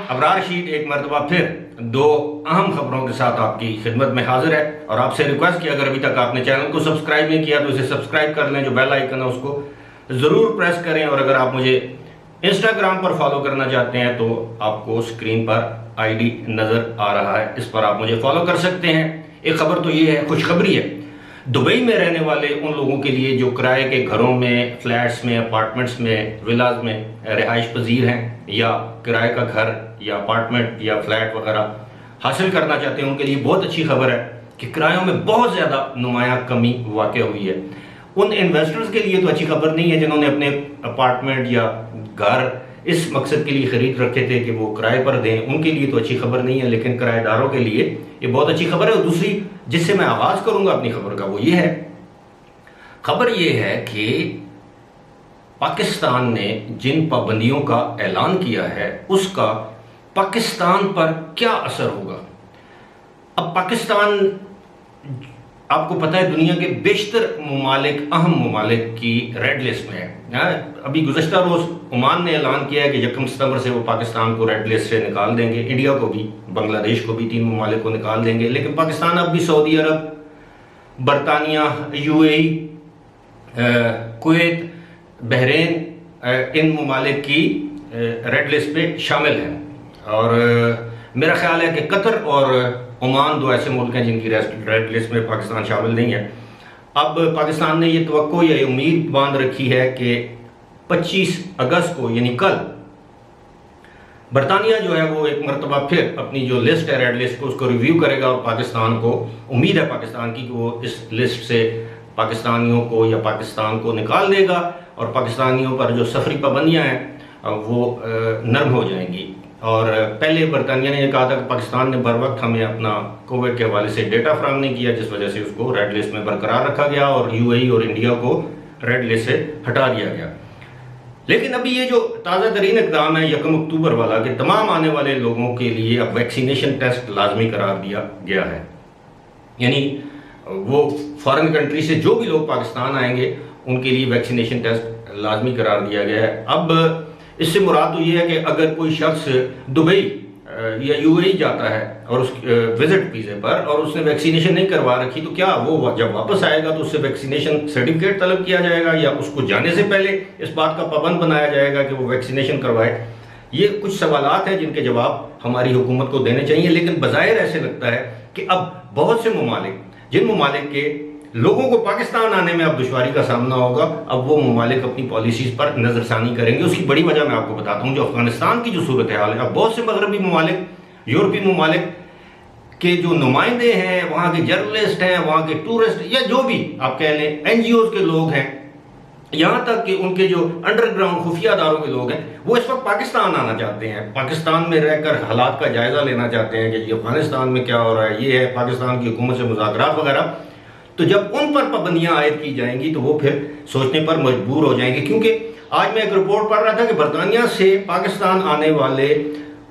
Abrar sheet एक मरतबा फिर दो अहम खबरों के साथ आपकी खिदमत में हाजिर है और आपसे रिक्वेस्ट की अगर अभी तक आपने चैनल को सब्सक्राइब नहीं किया तो इसे सब्सक्राइब कर लें, जो बेल आइकन है उसको ज़रूर प्रेस करें। और अगर आप मुझे इंस्टाग्राम पर फॉलो करना चाहते हैं तो आपको स्क्रीन पर आईडी नज़र आ रहा है, इस पर आप मुझे फॉलो कर सकते हैं। एक खबर तो ये है, खुशखबरी है दुबई में रहने वाले उन लोगों के लिए जो किराए के घरों में, फ्लैट्स में, अपार्टमेंट्स में, विलाज में रिहाइश पजीर हैं या किराए का घर या अपार्टमेंट या फ्लैट वगैरह हासिल करना चाहते हैं, उनके लिए बहुत अच्छी खबर है कि किरायों में बहुत ज़्यादा नुमाया कमी वाक़ हुई है। उन इन्वेस्टर्स के लिए तो अच्छी खबर नहीं है जिन्होंने अपने अपार्टमेंट या घर इस मकसद के लिए ख़रीद रखे थे कि वो किराए पर दें, उनके लिए तो अच्छी खबर नहीं है, लेकिन किराएदारों के लिए ये बहुत अच्छी खबर है। और दूसरी जिससे मैं आगाज़ करूंगा अपनी खबर का वो ये है, खबर ये है कि पाकिस्तान ने जिन पाबंदियों का ऐलान किया है उसका पाकिस्तान पर क्या असर होगा। अब पाकिस्तान, आपको पता है, दुनिया के बेशतर ममालिक, अहम ममालिक की रेड लिस्ट में है। अभी गुज़श्ता रोज़ ओमान ने ऐलान किया है कि 1 सितंबर से वो पाकिस्तान को रेड लिस्ट से निकाल देंगे, इंडिया को भी, बांग्लादेश को भी, 3 ममालिक को निकाल देंगे। लेकिन पाकिस्तान अब भी सऊदी अरब, बरतानिया, यूएई, कुवैत, बहरीन, इन ममालिक की रेड लिस्ट में शामिल है। और मेरा ख्याल है कि कतर और ओमान दो ऐसे मुल्क हैं जिनकी रेड लिस्ट में पाकिस्तान शामिल नहीं है। अब पाकिस्तान ने ये तवक्को या उम्मीद बांध रखी है कि 25 अगस्त को यानी कल बरतानिया जो है वो एक मरतबा फिर अपनी जो लिस्ट है रेड लिस्ट को उसको रिव्यू करेगा और पाकिस्तान को उम्मीद है पाकिस्तान की कि वो इस लिस्ट से पाकिस्तानियों को या पाकिस्तान को निकाल देगा और पाकिस्तानियों पर जो सफरी पाबंदियाँ हैं वो नरम हो जाएंगी। और पहले बरतानिया ने कहा था कि पाकिस्तान ने बर वक्त हमें अपना कोविड के हवाले से डेटा फराहम नहीं किया, जिस वजह से उसको रेड लिस्ट में बरकरार रखा गया और यूएई और इंडिया को रेड लिस्ट से हटा दिया गया। लेकिन अभी ये जो ताज़ा तरीन इक़दाम है 1 अक्टूबर वाला कि तमाम आने वाले लोगों के लिए अब वैक्सीनेशन टेस्ट लाजमी करार दिया गया है, यानी वो फॉरेन कंट्री से जो भी लोग पाकिस्तान आएंगे उनके लिए वैक्सीनेशन टेस्ट लाजमी करार दिया गया है। अब इससे मुराद तो ये है कि अगर कोई शख्स दुबई या यूएई जाता है और उस विजिट वीज़े पर और उसने वैक्सीनेशन नहीं करवा रखी तो क्या वो जब वापस आएगा तो उससे वैक्सीनेशन सर्टिफिकेट तलब किया जाएगा या उसको जाने से पहले इस बात का पाबंद बनाया जाएगा कि वो वैक्सीनेशन करवाए। ये कुछ सवालात हैं जिनके जवाब हमारी हुकूमत को देने चाहिए। लेकिन बज़ाहिर ऐसे लगता है कि अब बहुत से ममालिक, जिन ममालिक के लोगों को पाकिस्तान आने में अब दुश्वारी का सामना होगा, अब वो ममालिक अपनी पॉलिसीज़ पर नज़रसानी करेंगे। उसकी बड़ी वजह मैं आपको बताता हूँ। जो अफगानिस्तान की जो सूरत हाल है, अब बहुत से मगरबी ममालिक, यूरोपीय ममालिक के जो नुमाइंदे हैं, वहाँ के जर्नलिस्ट हैं, वहाँ के टूरिस्ट या जो भी आप कह लें NGOs के लोग हैं, यहाँ तक कि उनके जो अंडरग्राउंड खुफिया अदारों के लोग हैं, वो इस वक्त पाकिस्तान आना चाहते हैं, पाकिस्तान में रहकर हालात का जायज़ा लेना चाहते हैं कि अफगानिस्तान में क्या हो रहा है, ये है पाकिस्तान की हुकूमत से मुज़ाकरात वगैरह। तो जब उन पर पाबंदियां आयद की जाएंगी तो वो फिर सोचने पर मजबूर हो जाएंगे। क्योंकि आज मैं एक रिपोर्ट पढ़ रहा था कि बरतानिया से पाकिस्तान आने वाले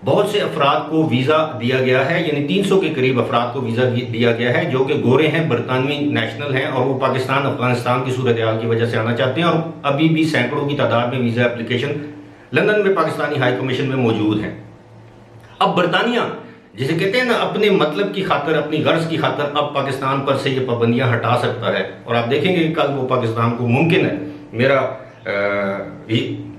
बहुत से अफराद को वीज़ा दिया गया है, यानी 300 के करीब अफराद को वीज़ा दिया गया है जो कि गोरे हैं, बरतानवी नेशनल हैं और वो पाकिस्तान अफगानिस्तान की सूरत हाल की वजह से आना चाहते हैं। और अभी भी सैकड़ों की तादाद में वीज़ा एप्लीकेशन लंदन में पाकिस्तानी हाई कमीशन में मौजूद हैं। अब बरतानिया, जिसे कहते हैं ना, अपने मतलब की खातर, अपनी गर्ज की खातर अब पाकिस्तान पर से ये पाबंदियां हटा सकता है। और आप देखेंगे कि कल वो पाकिस्तान को, मुमकिन है,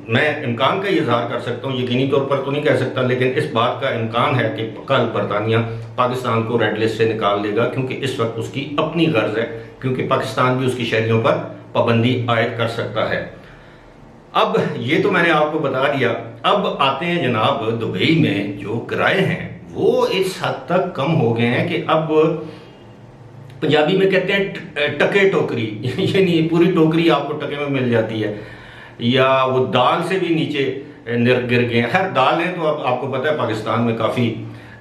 मैं इम्कान का इजहार कर सकता हूँ, यकीनी तौर पर तो नहीं कह सकता, लेकिन इस बात का इम्कान है कि कल बरतानिया पाकिस्तान को रेड लिस्ट से निकाल देगा, क्योंकि इस वक्त उसकी अपनी गर्ज है, क्योंकि पाकिस्तान भी उसकी शहरियों पर पाबंदी आयद कर सकता है। अब ये तो मैंने आपको बता दिया। अब आते हैं जनाब, दुबई में जो किराए हैं वो इस हद तक कम हो गए हैं कि अब पंजाबी में कहते हैं टके टोकरी, यानी पूरी टोकरी आपको टके में मिल जाती है, या वो दाल से भी नीचे गिर गए हैं। खैर दाल है तो अब आपको पता है पाकिस्तान में काफ़ी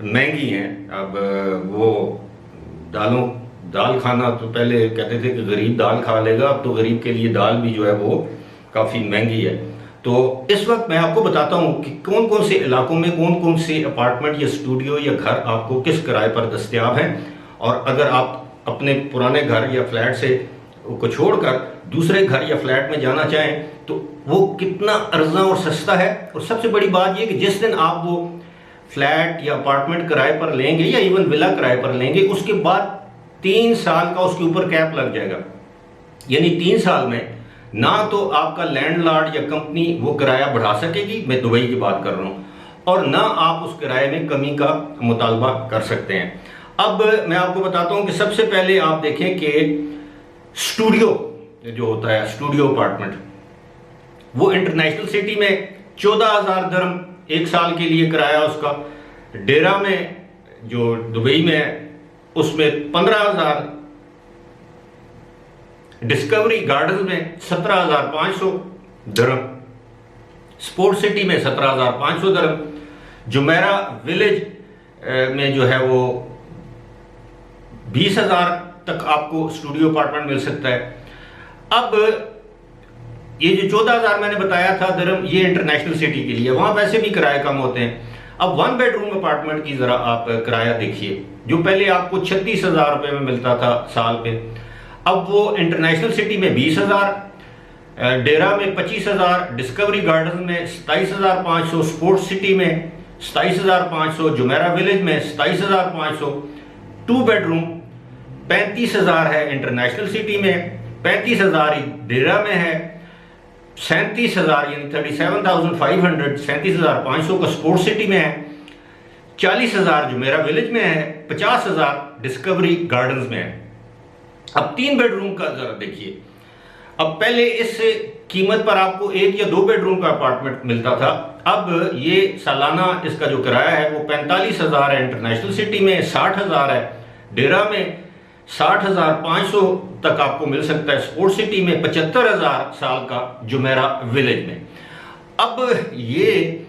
महंगी हैं। अब वो दाल खाना, तो पहले कहते थे कि गरीब दाल खा लेगा, अब तो गरीब के लिए दाल भी जो है वो काफ़ी महंगी है। तो इस वक्त मैं आपको बताता हूँ कि कौन कौन से इलाकों में कौन कौन से अपार्टमेंट या स्टूडियो या घर आपको किस किराए पर दस्तयाब हैं। और अगर आप अपने पुराने घर या फ्लैट से को छोड़कर दूसरे घर या फ्लैट में जाना चाहें तो वो कितना अर्जा और सस्ता है। और सबसे बड़ी बात यह कि जिस दिन आप वो फ्लैट या अपार्टमेंट किराए पर लेंगे या इवन विला किराए पर लेंगे, उसके बाद 3 साल का उसके ऊपर कैप लग जाएगा। यानी 3 साल में ना तो आपका लैंडलॉर्ड या कंपनी वो किराया बढ़ा सकेगी, मैं दुबई की बात कर रहा हूँ, और ना आप उस किराए में कमी का मुतालबा कर सकते हैं। अब मैं आपको बताता हूँ कि सबसे पहले आप देखें कि स्टूडियो जो होता है, स्टूडियो अपार्टमेंट, वो इंटरनेशनल सिटी में 14,000 दिरहम 1 साल के लिए किराया उसका। डेरा में जो दुबई में है उसमें 15,000, डिस्कवरी गार्डन में 17,500 दिरहम, स्पोर्ट सिटी में 17,500 दिरहम, जुमेरा विलेज में जो है वो 20,000 तक आपको स्टूडियो अपार्टमेंट मिल सकता है। अब ये जो 14,000 मैंने बताया था दिरहम, ये इंटरनेशनल सिटी के लिए, वहां वैसे भी किराए कम होते हैं। अब 1 बेडरूम अपार्टमेंट की जरा आप किराया देखिए, जो पहले आपको 36,000 रुपए में मिलता था साल पे, अब वो इंटरनेशनल सिटी में 20,000, डेरा में 25,000, डिस्कवरी गार्डन में 27,500, स्पोर्ट्स सिटी में 27,500, जुमेरा विलेज में 27,500। 2 बेडरूम 35,000 है इंटरनेशनल सिटी में, 35,000 डेरा में है, 37,000 यानी 37,500, 37,500 का स्पोर्ट सिटी में है, 40,000 जुमेरा विलेज में है, 50,000 डिस्कवरी गार्डन्स में है। अब 3 बेडरूम का जरा देखिए। अब पहले इस कीमत पर आपको 1 या 2 बेडरूम का अपार्टमेंट मिलता था, अब ये सालाना इसका जो किराया है वो 45,000 है इंटरनेशनल सिटी में, 60,000 है डेरा में, 60,500 तक आपको मिल सकता है स्पोर्ट सिटी में, 75,000 साल का जुमेरा विलेज में। अब ये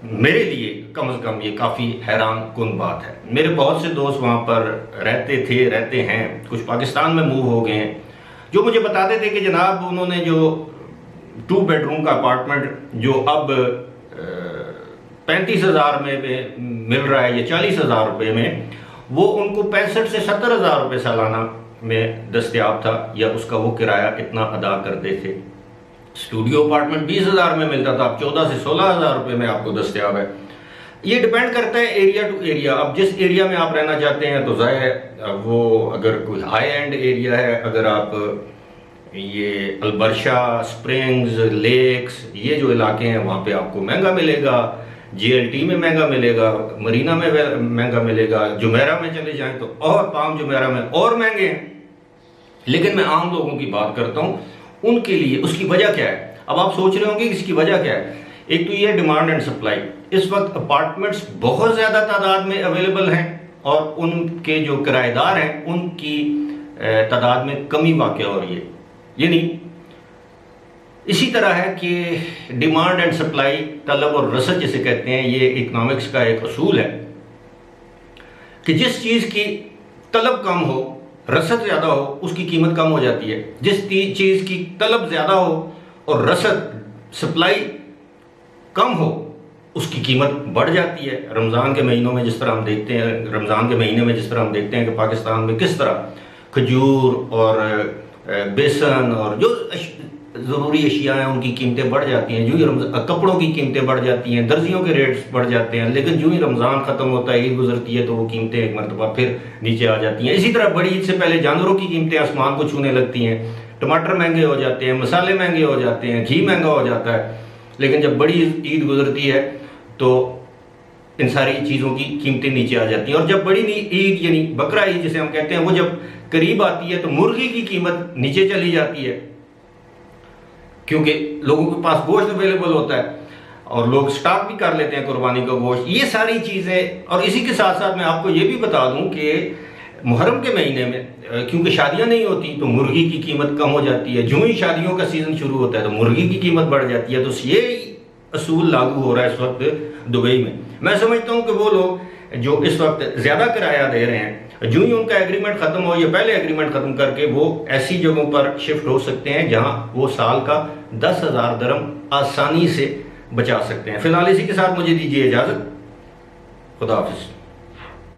मेरे लिए कम से कम ये काफ़ी हैरान कुन बात है। मेरे बहुत से दोस्त वहाँ पर रहते हैं, कुछ पाकिस्तान में मूव हो गए हैं, जो मुझे बताते थे कि जनाब उन्होंने जो 2 बेडरूम का अपार्टमेंट जो अब 35,000 में मिल रहा है या 40,000 रुपये में, वो उनको 65 से 70,000 रुपये सालाना में दस्तयाब था, या उसका वो किराया इतना अदा करते थे। स्टूडियो अपार्टमेंट 20,000 में मिलता था, अब 14 से 16,000 रुपये में आपको दस्तयाब है। ये डिपेंड करता है एरिया टू एरिया। अब जिस एरिया में आप रहना चाहते हैं तो ज़ाहिर वो अगर कोई हाई एंड एरिया है, अगर आप ये अलबर्शा, स्प्रिंग्स, लेक्स, ये जो इलाके हैं वहाँ पे आपको महंगा मिलेगा, जीएलटी में महंगा मिलेगा, मरीना में महंगा मिलेगा, जुमेरा में चले जाएं तो और पाम जुमेरा में और महंगे हैं। लेकिन मैं आम लोगों की बात करता हूँ, उनके लिए उसकी वजह क्या है। अब आप सोच रहे होंगे कि इसकी वजह क्या है। एक तो ये डिमांड एंड सप्लाई, इस वक्त अपार्टमेंट्स बहुत ज़्यादा तादाद में अवेलेबल हैं और उनके जो किराएदार हैं उनकी तादाद में कमी वाक़ हो रही है। यानी इसी तरह है कि डिमांड एंड सप्लाई, तलब और रसद जिसे कहते हैं, ये इकोनॉमिक्स का एक असूल है कि जिस चीज़ की तलब कम हो, रसद ज़्यादा हो, उसकी कीमत कम हो जाती है। जिस चीज़ की तलब ज़्यादा हो और रसद सप्लाई कम हो, उसकी कीमत बढ़ जाती है। रमज़ान के महीनों में जिस तरह हम देखते हैं, रमज़ान के महीने में जिस तरह हम देखते हैं कि पाकिस्तान में किस तरह खजूर और बेसन और जो ज़रूरी अशिया हैं उनकी कीमतें बढ़ जाती हैं, जो ही कपड़ों की कीमतें बढ़ जाती हैं, दर्जियों के रेट्स बढ़ जाते हैं। लेकिन जो ही रमज़ान ख़त्म होता है, ईद गुजरती है, तो वो कीमतें एक मरतबा फिर नीचे आ जाती हैं। इसी तरह बड़ी ईद से पहले जानवरों की कीमतें आसमान को छूने लगती हैं, टमाटर महंगे हो जाते हैं, मसाले महंगे हो जाते हैं, घी महंगा हो जाता है। लेकिन जब बड़ी ईद गुजरती है तो इन सारी चीज़ों की कीमतें नीचे आ जाती हैं। और जब बड़ी ईद यानी बकरा ईद जिसे हम कहते हैं, वो जब करीब आती है तो मुर्गी की कीमत नीचे चली जाती है, क्योंकि लोगों के पास गोश्त अवेलेबल होता है और लोग स्टॉक भी कर लेते हैं कुर्बानी का गोश्त। ये सारी चीज़ें, और इसी के साथ साथ मैं आपको ये भी बता दूं कि मुहर्रम के महीने में क्योंकि शादियां नहीं होती तो मुर्गी की कीमत कम हो जाती है। जो ही शादियों का सीज़न शुरू होता है तो मुर्गी की कीमत बढ़ जाती है। तो ये असूल लागू हो रहा है इस वक्त दुबई में। मैं समझता हूँ कि वो लोग जो इस वक्त ज़्यादा किराया दे रहे हैं, जो ही उनका एग्रीमेंट ख़त्म हो या पहले एग्रीमेंट ख़त्म करके वो ऐसी जगहों पर शिफ्ट हो सकते हैं जहां वो साल का 10,000 दिरहम आसानी से बचा सकते हैं। फिलहाल इसी के साथ मुझे दीजिए इजाज़त। खुदा हाफिज़।